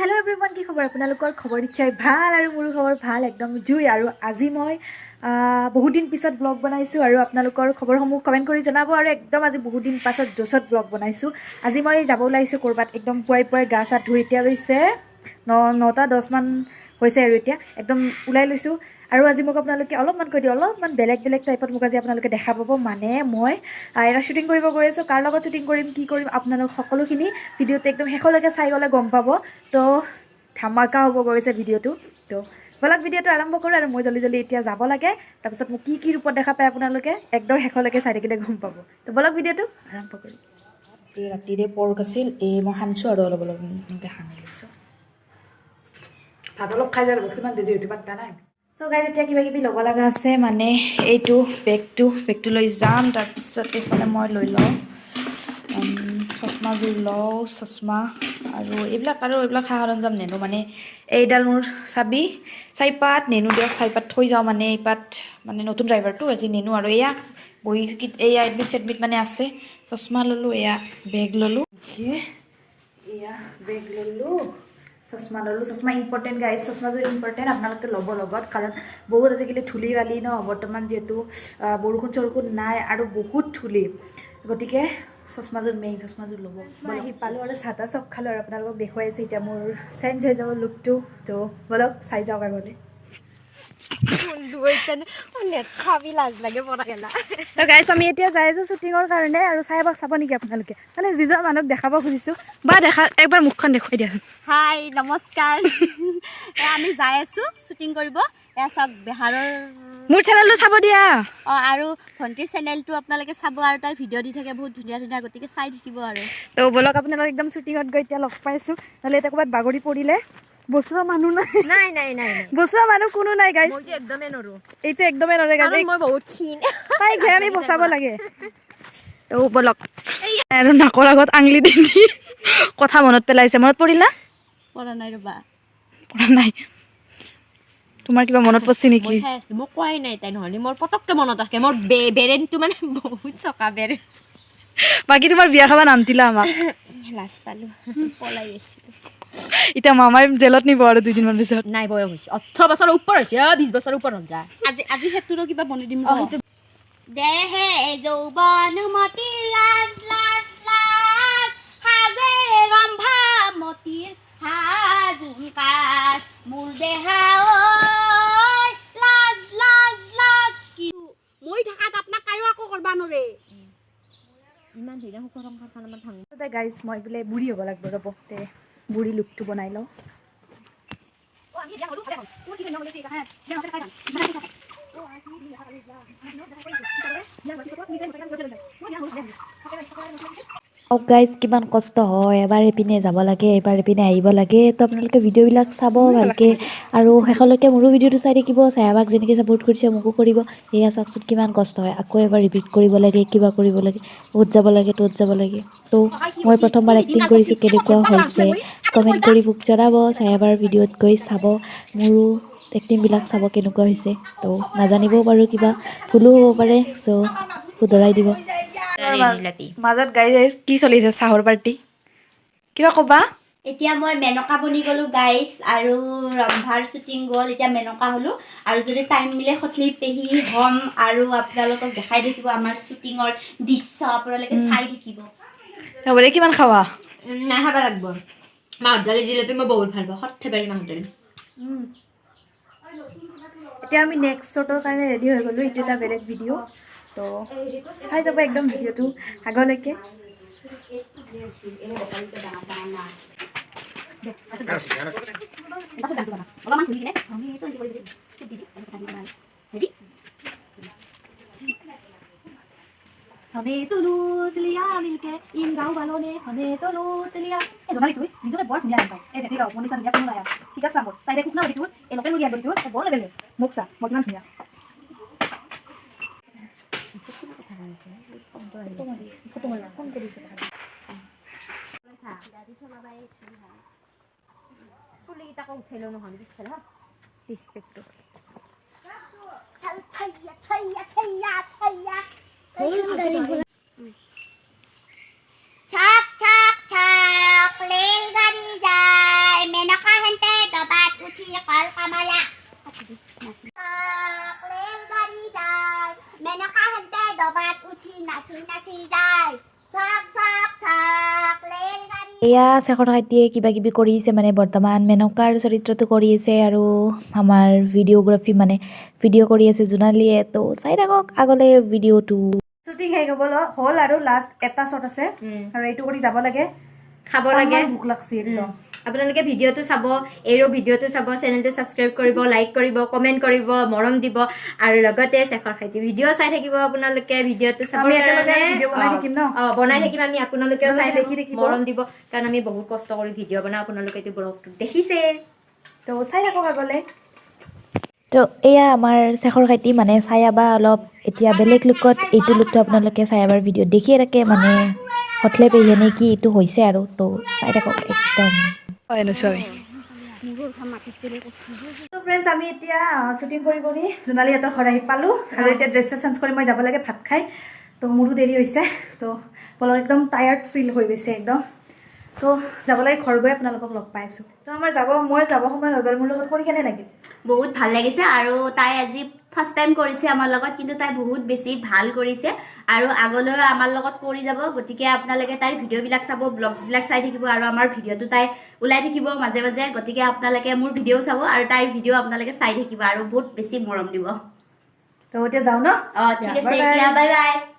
hello everyone की खबर আপোনালোকৰ খবৰ নিশ্চয় ভাল আৰু মোৰ খবৰ ভাল একদম জুই আৰু আজি মই বহুত দিন পিছত ব্লগ বনাইছো আৰু আপোনালোকৰ খবৰসমূহ কমেন্ট কৰি জনাব আৰু একদম আজি বহুত দিন পাছত জছত ব্লগ বনাইছো আজি মই যাব লাইছো কৰবাত একদম পুৱাই গা চা ধুই এতিয়া হৈছে 9:10 মান হৈছে আৰু এতিয়া একদম উলাই লৈছো আৰু আজি মোক আপোনালোকে অলপমান কৈ দিও অলপমান বেলেগ টাইপত মোক আজি আপোনালোকে দেখা পাব মানে মই এটা শুটিং কৰিব গৈ আছো কাৰ লগত শুটিং কৰিম কি কৰিম আপোনালোক সকলোখিনি ভিডিওতে একদম হেকলৈকে চাই গলে গম পাব তো ধামাকা হ'ব গৈছে ভিডিওটো তো বলক ভিডিওটো আৰম্ভ কৰো আৰু মই জলদি এতিয়া যাব লাগে তাৰপিছত মোক কি ৰূপত দেখা পায় আপোনালোকে একদম হেকলৈকে চাই থাকিলে গম পাব তো বলক ভিডিওটো আৰম্ভ কৰো এই ৰাতিৰে পৰ্ক আছিল এই মই হানছো আৰু অলপ দেখা লৈছো ভাত অলপ খাই যাব কিমান দেৰি হৈছে পাত্তা নাই সো গাইজ এতিয়া কিবা ল'ব লগা আছে মানে এইটো বেগটো লৈ যাম তাৰপিছত এইফালে মই লৈ লওঁ চশমাযোৰ লওঁ চশমা আৰু এইবিলাক খা সৰঞ্জাম নেনো মানে এইডাল মোৰ চাইপাত নেনো দিয়ক চাইপাত থৈ যাওঁ মানে এইপাত মানে নতুন ড্ৰাইভাৰটো আজি নেনো আৰু এয়া বহি এয়া এডমিট মানে আছে চশমা ল'লোঁ এয়া বেগ ল'লোঁ এয়া বেগ ল'লোঁ চশমা ইম্পৰ্টেণ্ট গাইজ চশমাযোৰ ইম্পৰ্টেণ্ট আপোনালোকে ল'ব লগত কাৰণ বহুত আজিকালি ধূলি বালি ন বৰ্তমান যিহেতু বৰষুণ নাই আৰু বহুত ধূলি গতিকে চশমাযোৰ মেইন চশমাযোৰ ল'ব মই আহি পালোঁ আৰু চাহ চব খালোঁ আৰু আপোনালোকক দেখুৱাই আছে এতিয়া মোৰ চেঞ্জ হৈ যাব লুকটো তো বলক চাই যাওক আগতে গাইজ আমি এতিয়া যাই আছো শ্বুটিঙৰ কাৰণে আৰু চাব নেকি আপোনালোকে মানে যিজন মানুহক দেখাব খুজিছো বা একবাৰ মুখখন দেখুৱাই দিয়াচোন হাই নমস্কাৰ আমি যাই আছো শ্বুটিং কৰিব এয়া চাওক বিহাৰৰ মোৰ চেনেলটো চাব দিয়া আৰু ভণ্টিৰ চেনেলটো আপোনালোকে চাব আৰু তাই ভিডিঅ' দি থাকে বহুত ধুনীয়া গতিকে চাই থাকিব আৰু তো বলক আপোনালোক একদম শ্বুটিঙত গৈ এতিয়া লগ পাইছো নহ'লে এতিয়া ক'ৰবাত বাগৰি পৰিলে বচোৱা মানুহ নাই বচোৱা মানুহ কোনো নাই গাইজ মইতো একদমেই নৰো এইটো একদমেই নৰে গাইজ মই বহুত ক্ষীণ তাই ঘৰে আমি বচাব লাগে তো বলক আৰু নাকৰ আগত আঙুলি দি কথা মনত পেলাইছে মনত পৰিলা পৰা নাই ৰবা পৰা নাই তোমাৰ কিবা মনত পৰছি নেকি মই চাই আছিলো মই কোৱাই নাই তাই নহ'লে মোৰ পতককে মনত আহে মোৰ বেৰেনটো মানে বহুত চকা বেৰ বাকী তোমাৰ বিয়া খাবা নাম দিলা আমাক লাজ পালো পলাই গৈছিলো এতিয়া মামাই জেলত নিব আৰু 2 দিনমান পিছত নাই বয়স হৈছে 18 বছৰৰ ওপৰ হৈছে 20 বছৰৰ ওপৰ হ'ল যা আজি হেতুৰো কিবা বনি দিম দেহে যৌবনুমতি লাজ হাজে ৰম্ভা মতিৰ হাজুকাজ মোৰ দেহা কি মই থাকাত আপোনাক কায়ো আকৌ কৰবা নৰে ইমান ধুনীয়া সুখৰম খান আমাৰ ভাঙ গাইজ মই বোলে বুঢ়ী হ'ব লাগিব ৰ'ব তে বুঢ়ী লুকটো বনাই লওঁ গাইজ কিমান কষ্ট হয় এবাৰ এপিনে যাব লাগে এবাৰ এপিনে আহিব লাগে তো আপোনালোকে ভিডিঅ'বিলাক চাব ভালকৈ আৰু শেষলৈকে মোৰো ভিডিঅ'টো চাই থাকিব চায়াবাক যেনেকৈ ছাপোৰ্ট কৰিছে মোকো কৰিব এয়া চাওকচোন কিমান কষ্ট হয় আকৌ এবাৰ ৰিপিট কৰিব লাগে কিবা কৰিব লাগে অ'ত যাব লাগে ত'ত যাব লাগে তো মই প্ৰথমবাৰ এক্টিং কৰিছোঁ কেনেকুৱা হৈছে কমেণ্ট কৰি মোক জনাব চায়াবাৰ ভিডিঅ'ত গৈ চাব মোৰো এক্টিংবিলাক চাব কেনেকুৱা হৈছে তো নাজানিবও পাৰোঁ কিবা ভুলো হ'ব পাৰে চ' শুধৰাই দিব মাজত গাইজ কি চলিছে চাহৰ পাৰ্টি কিবা ক'বা এতিয়া মই মেনকা বনি গ'লো গাইজ আৰু ৰম্ভাৰ শ্বুটিং গ'ল এতিয়া মেনকা হ'লো আৰু যদি টাইম মিলে সঠলি পেহী হ'ম আৰু আপোনালোকক দেখাই থাকিব আমাৰ শ্বুটিঙৰ দৃশ্য আপোনালোকে চাই থাকিব হ'ব দে কিমান খাৱা নাখাব লাগিব মাহত দালি দিলেতো মই বহুত ভাল পাওঁ সৰ্থে পাৰি মাহত দালি এতিয়া আমি নেক্সট শ্বটৰ কাৰণে ৰেডি হৈ গ'লোঁ এইটো এটা বেলেগ ভিডিঅ' তো চাই যাব একদম ভিডিঅ'টো আগলৈকে हमें तो लूट लिया मिलके इन गाँव वालों ने हमें तो लूट लिया ए जोनाली তুই নিজকে বৰ ধুনীয়া নাপায় এই ভেটি গাঁও মনিছা ধুনীয়া কোনো নাই ঠিক আছে মোৰ চাইডে কুকনা বডিটো এই লোকেল মুৰ্গী বডিটো বৰ লেভেল মোক চা মই কিমান ধুনীয়া ফটো মাৰি ফোন কৰিছে ফুলি তাকো উঠাইলো নহয় পিছফালে হা পেকটো চল ছাইয়া ছাক ছাক ছাক রেলগাড়ি যায় মেনকা কল কমলা ৰেলগাড়ী যায় মেনকাহঁতে ডবাত উঠি নাচি নাচি যায় চক চক চক ৰেলগাড়ী এয়া শেখৰ ভাইটিয়ে কিবা কিবি কৰি আছে মানে বৰ্তমান মেনকাৰ চৰিত্ৰটো কৰি আছে আৰু আমাৰ ভিডিঅ'গ্ৰাফী মানে ভিডিঅ' কৰি আছে জোনালীয়ে তো চাই থাকক আগলে ভিডিঅ'টো শ্বুটিং শেষ হ'ব হ'ল আৰু লাষ্ট এটা শ্বট আছে আৰু এইটো কৰি যাব লাগে খাব লাগে ভোক লাগছে একদম আপোনালোকে ভিডিঅ'টো চাব এইৰো ভিডিঅ'টো চাব চেনেলটো ছাবস্ক্ৰাইব কৰিব লাইক কৰিব কমেণ্ট কৰিব মৰম দিব আৰু লগতে শেখৰ খাইটি ভিডিঅ' চাই থাকিব আপোনালোকে ভিডিঅ'টো চাব আমি একেলগে ভিডিঅ' বনাই থাকিম ন বনাই থাকিম আমি আপোনালোকেও চাই দেখি থাকিব মৰম দিব কাৰণ আমি বহুত কষ্ট কৰি ভিডিঅ' বনাওঁ আপোনালোকে এইটো ব্লগটো দেখিছে তো চাই থাকক আগলে তো এয়া আমাৰ শেখৰ খাইটি মানে চায়াবা অলপ এতিয়া বেলেগ লুকত এইটো লুকটো আপোনালোকে চায়াবাৰ ভিডিঅ' দেখিয়ে থাকে মানে হঠলে পেহিয়ে নে কি এইটো হৈছে আৰু তো চাই থাকক একদম তো ফ্ৰেণ্ডছ আমি এতিয়া শ্বুটিং কৰি জোনালীহঁতৰ ঘৰ আহি পালোঁ আৰু এতিয়া ড্ৰেছ চেঞ্জ কৰি মই যাব লাগে ভাত খাই তো মোৰো দেৰি হৈছে তো পলক একদম টায়াৰ্ড ফিল হৈ গৈছে একদম তো যাব লাগে ঘৰ গৈ আপোনালোকক লগ পাই আছোঁ তো আমাৰ মই যাব সময় হৈ গ'ল মোৰ লগত কৰি কেনে লাগিল বহুত ভাল লাগিছে আৰু তাই আজি ফাৰ্ষ্ট টাইম কৰিছে আমাৰ লগত কিন্তু তাই বহুত বেছি ভাল কৰিছে আৰু আগলৈও আমাৰ লগত কৰি যাব গতিকে আপোনালোকে তাইৰ ভিডিঅ'বিলাক চাব ব্লগছবিলাক চাই থাকিব আৰু আমাৰ ভিডিঅ'টো তাই ওলাই থাকিব মাজে মাজে গতিকে আপোনালোকে মোৰ ভিডিঅ' চাব আৰু তাইৰ ভিডিঅ' আপোনালোকে চাই থাকিব আৰু বহুত বেছি মৰম দিব তো এতিয়া যাওঁ ন ঠিক আছে এতিয়া বাই বাই